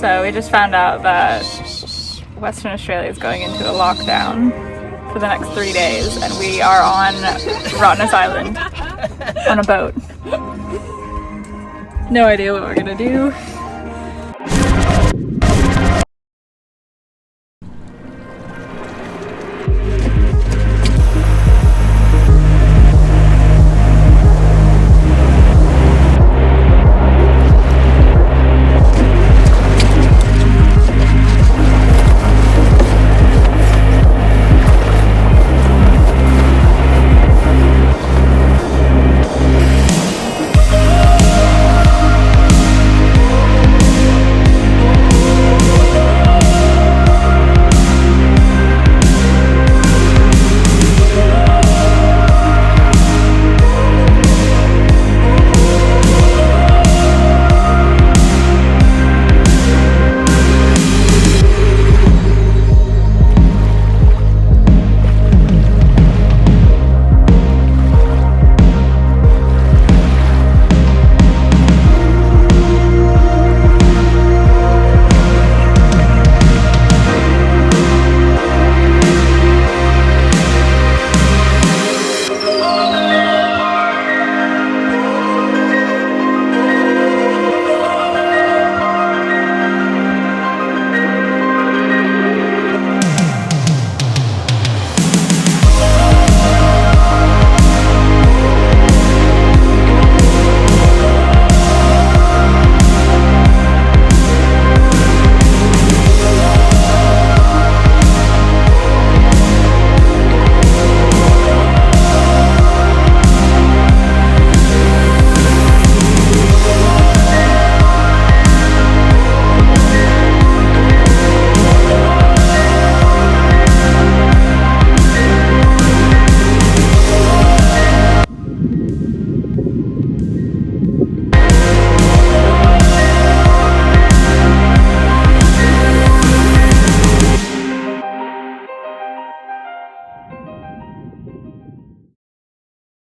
So we just found out that Western Australia is going into a lockdown for the next 3 days, and we are on Rottnest Island on a boat. No idea what we're gonna do.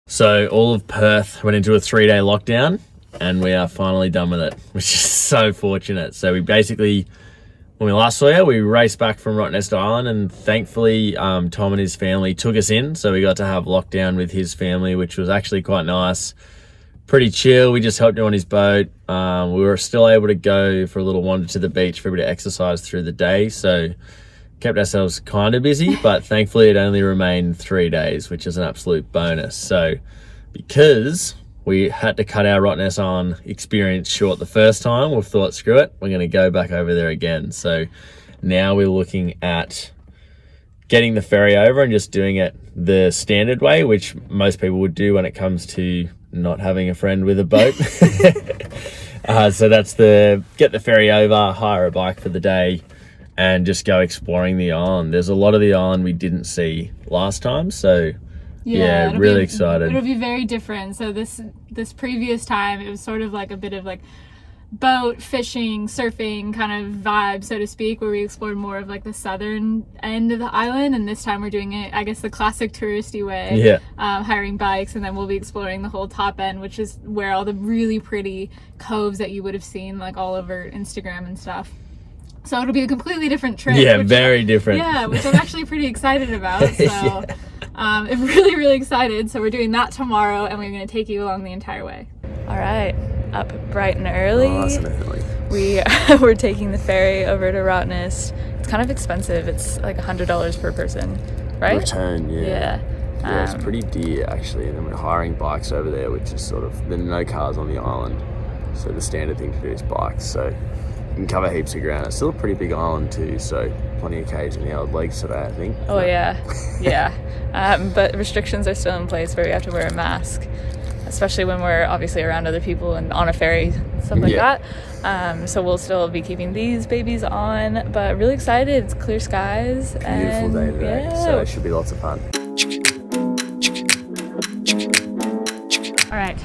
So all of Perth went into a 3-day lockdown, and we are finally done with it, which is so fortunate. So we basically, when we last saw you, we raced back from Rottnest Island, and thankfully Tom and his family took us in. So we got to have lockdown with his family, which was actually quite nice. Pretty chill. We just helped him on his boat. We were still able to go for a little wander to the beach for a bit of exercise through the day. So kept ourselves kind of busy, but thankfully it only remained 3 days, which is an absolute bonus. So because we had to cut our Rottnest Island experience short the first time, we've thought, screw it, we're going to go back over there again. So now we're looking at getting the ferry over and just doing it the standard way, which most people would do when it comes to not having a friend with a boat. So that's get the ferry over, hire a bike for the day, and just go exploring the island. There's a lot of the island we didn't see last time, so yeah, really excited. It'll be very different. So this previous time, it was sort of like a bit of like boat, fishing, surfing kind of vibe, so to speak, where we explored more of like the southern end of the island, and this time we're doing it, I guess, the classic touristy way, hiring bikes, and then we'll be exploring the whole top end, which is where all the really pretty coves that you would have seen like all over Instagram and stuff. So it'll be a completely different trip. Yeah, very different. Yeah, which I'm actually pretty excited about. So I'm really, really excited. So we're doing that tomorrow, and we're going to take you along the entire way. All right, up bright and early. Nice and early. We're taking the ferry over to Rottnest. It's kind of expensive. It's like $100 per person, right? Return, yeah. Yeah, it's pretty dear actually. And then we're hiring bikes over there, which is sort of, there are no cars on the island. So the standard thing to do is bikes. So you can cover heaps of ground. It's still a pretty big island too, so plenty of caves in the old legs today, I think. Oh yeah, yeah. But restrictions are still in place where we have to wear a mask, especially when we're obviously around other people and on a ferry, stuff like that. So we'll still be keeping these babies on, but really excited. It's clear skies. Beautiful day today, so it should be lots of fun. All right.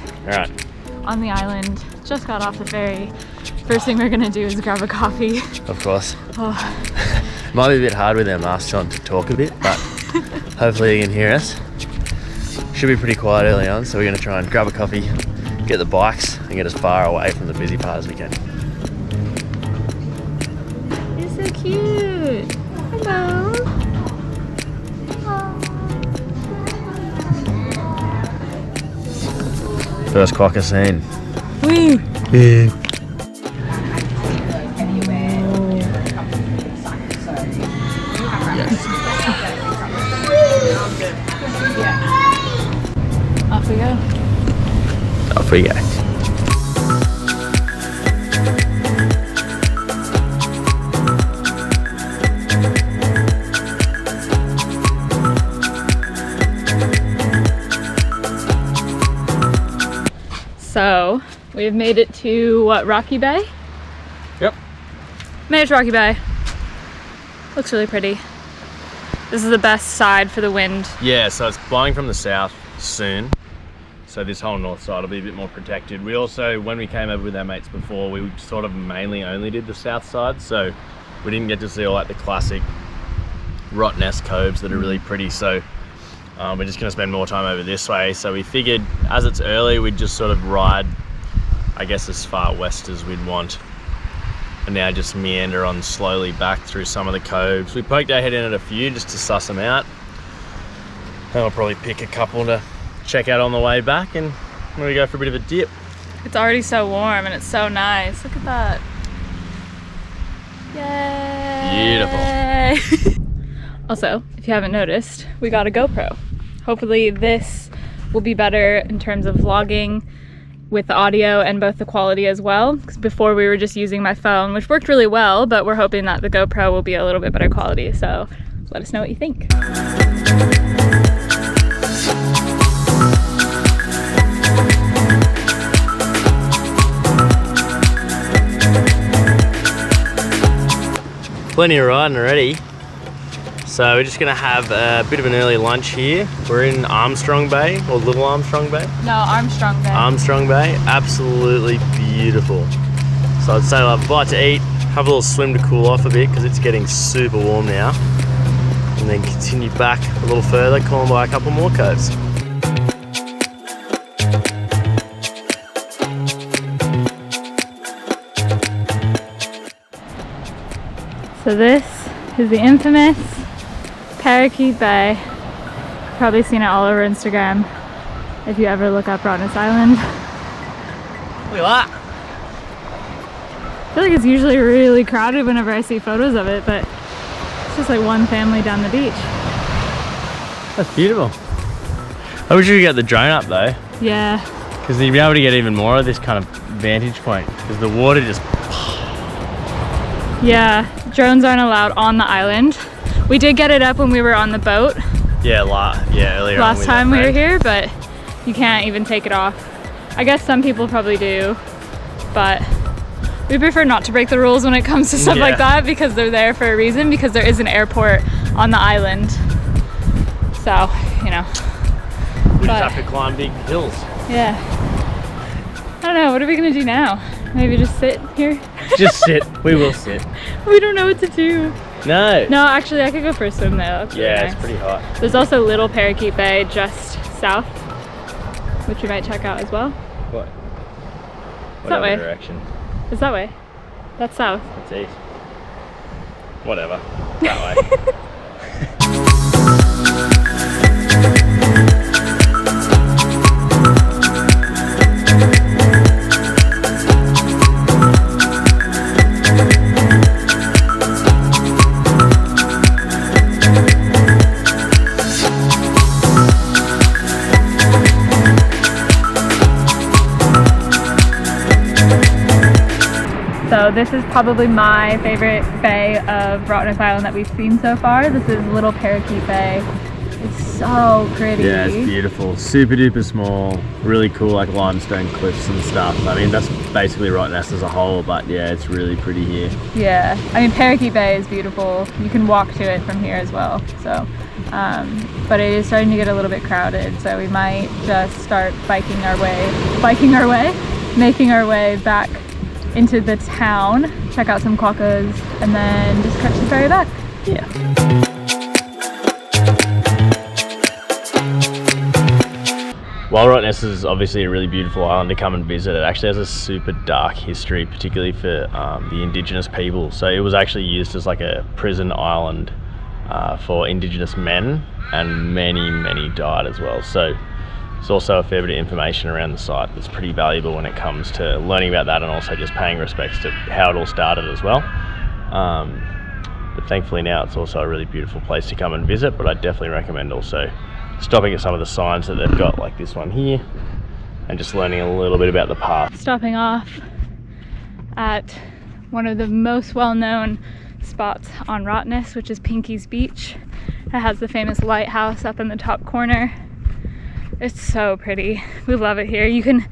On the island, just got off the ferry. First thing we're gonna do is grab a coffee. Of course. Might be a bit hard with our masks on to talk a bit, but hopefully you can hear us. Should be pretty quiet early on, so we're gonna try and grab a coffee, get the bikes, and get as far away from the busy part as we can. cute. Hello. First quokka scene. Wee. Yeah. Off we go. Off we go. So we've made it to what, Rocky Bay? Yep. Made it to Rocky Bay. Looks really pretty. This is the best side for the wind. Yeah, so it's blowing from the south soon. So this whole north side will be a bit more protected. We also, when we came over with our mates before, we sort of mainly only did the south side. So we didn't get to see all like the classic Rottnest coves that are really pretty. So we're just gonna spend more time over this way. So we figured as it's early, we'd just sort of ride, I guess, as far west as we'd want. And now just meander on slowly back through some of the coves. We poked our head in at a few just to suss them out. Then we'll probably pick a couple to check out on the way back, and we're gonna go for a bit of a dip. It's already so warm and it's so nice. Look at that. Yay! Beautiful. Also, if you haven't noticed, we got a GoPro. Hopefully this will be better in terms of vlogging with the audio and both the quality as well. Because before we were just using my phone, which worked really well, but we're hoping that the GoPro will be a little bit better quality. So let us know what you think. Plenty of riding already. So we're just gonna have a bit of an early lunch here. We're in Armstrong Bay, or Little Armstrong Bay. No, Armstrong Bay. Armstrong Bay, absolutely beautiful. So I'd say we'll have a bite to eat, have a little swim to cool off a bit because it's getting super warm now. And then continue back a little further, calling by a couple more coves. So this is the infamous Parakeet Bay. Probably seen it all over Instagram if you ever look up Rottnest Island. Look at that. I feel like it's usually really crowded whenever I see photos of it, but it's just like one family down the beach. That's beautiful. I wish you could get the drone up though. Yeah. Because you'd be able to get even more of this kind of vantage point. Because the water just... Yeah, drones aren't allowed on the island. We did get it up when we were on the boat. Yeah, earlier on. Last time we were here, but you can't even take it off. I guess some people probably do, but we prefer not to break the rules when it comes to stuff like that because they're there for a reason, because there is an airport on the island. So, you know. We just have to climb big hills. Yeah. I don't know, what are we gonna do now? Maybe just sit here? Just sit. We will sit. We don't know what to do. No. No, actually, I could go for a swim there. That's really nice. It's pretty hot. There's also Little Parakeet Bay just south, which we might check out as well. What? That way. Direction? It's that way. That's south. It's east. Whatever. That way. So this is probably my favorite bay of Rottnest Island that we've seen so far. This is Little Parakeet Bay. It's so pretty. Yeah, it's beautiful. Super duper small. Really cool, like limestone cliffs and stuff. I mean, that's basically Rottnest as a whole, but yeah, it's really pretty here. Yeah, I mean, Parakeet Bay is beautiful. You can walk to it from here as well. So, but it is starting to get a little bit crowded. So we might just start making our way back into the town, check out some quokkas, and then just catch the ferry back. Yeah. While Rottnest is obviously a really beautiful island to come and visit, it actually has a super dark history, particularly for the Indigenous people. So it was actually used as like a prison island for Indigenous men, and many died as well. So there's also a fair bit of information around the site that's pretty valuable when it comes to learning about that, and also just paying respects to how it all started as well. But thankfully now it's also a really beautiful place to come and visit, but I definitely recommend also stopping at some of the signs that they've got, like this one here, and just learning a little bit about the path. Stopping off at one of the most well-known spots on Rottnest, which is Pinkie's Beach. It has the famous lighthouse up in the top corner. It's so pretty. We love it here. You can,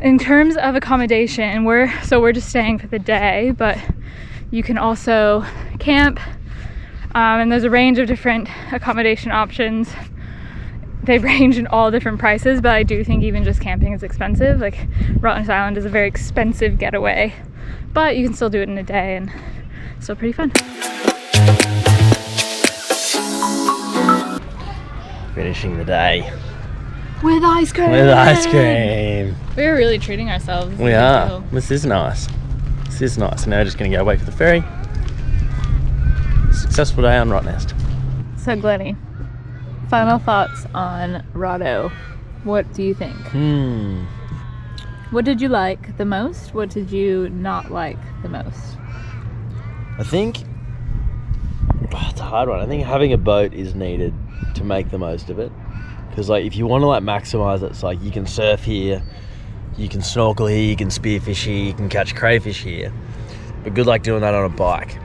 in terms of accommodation, we're just staying for the day, but you can also camp, and there's a range of different accommodation options. They range in all different prices, but I do think even just camping is expensive. Like, Rottnest Island is a very expensive getaway, but you can still do it in a day and still pretty fun. Finishing the day with ice cream. We're really treating ourselves. We are. This is nice. This is nice. And now we're just going to go wait for the ferry. Successful day on Rottnest. So Glennie, final thoughts on Rotto. What do you think? What did you like the most? What did you not like the most? I think it's a hard one. I think having a boat is needed to make the most of it, because like if you want to like maximize it, it's like you can surf here, you can snorkel here, you can spearfish here, you can catch crayfish here, but good luck doing that on a bike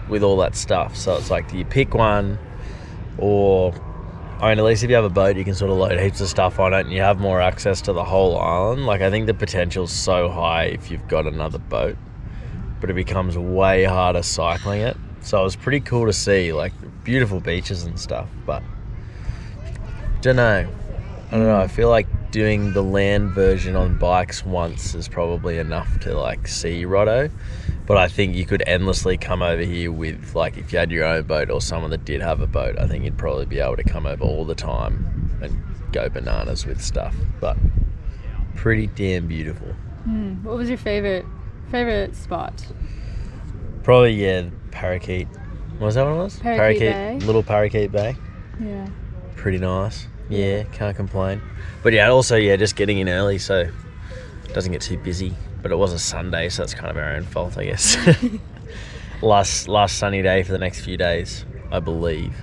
with all that stuff. So it's like, do you pick one, or I mean, at least if you have a boat, you can sort of load heaps of stuff on it and you have more access to the whole island. Like, I think the potential's so high if you've got another boat, but it becomes way harder cycling it. So it was pretty cool to see, like, beautiful beaches and stuff, but I don't know. I feel like doing the land version on bikes once is probably enough to like see Rotto, but I think you could endlessly come over here with, like, if you had your own boat or someone that did have a boat, I think you'd probably be able to come over all the time and go bananas with stuff. But pretty damn beautiful. What was your favorite spot? Probably, yeah, Parakeet. What was that one? Parakeet Bay. Little Parakeet Bay. Yeah. Pretty nice. Yeah, can't complain. But yeah, also, yeah, just getting in early so it doesn't get too busy. But it was a Sunday, so that's kind of our own fault, I guess. last sunny day for the next few days, I believe.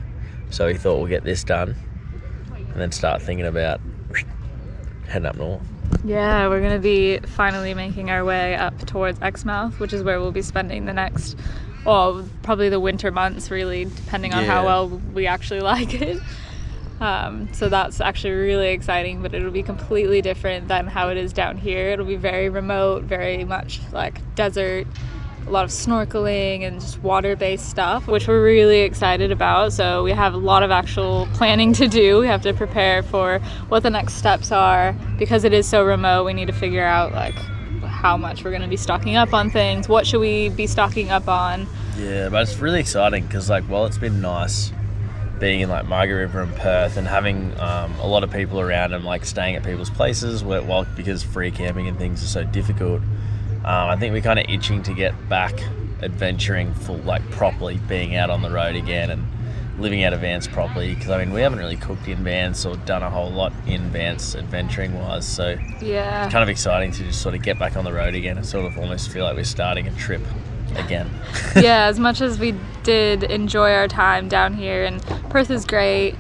So we thought we'll get this done and then start thinking about heading up north. Yeah, we're going to be finally making our way up towards Exmouth, which is where we'll be spending the next, well, probably the winter months, really, depending on how well we actually like it. So that's actually really exciting, but it'll be completely different than how it is down here. It'll be very remote, very much like desert, a lot of snorkeling and just water-based stuff, which we're really excited about. So we have a lot of actual planning to do. We have to prepare for what the next steps are. Because it is so remote, we need to figure out like how much we're going to be stocking up on things. What should we be stocking up on? Yeah, but it's really exciting because, like, while it's been nice being in like Margaret River and Perth and having a lot of people around and like staying at people's places because free camping and things are so difficult, I think we're kind of itching to get back adventuring properly, being out on the road again and living out of vans properly, because I mean we haven't really cooked in vans or done a whole lot in vans adventuring wise, so yeah, kind of exciting to just sort of get back on the road again and sort of almost feel like we're starting a trip again. Yeah, as much as we did enjoy our time down here, and Perth is great,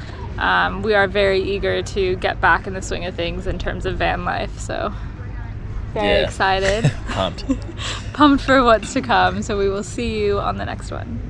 we are very eager to get back in the swing of things in terms of van life, so very excited. Pumped for what's to come. So we will see you on the next one.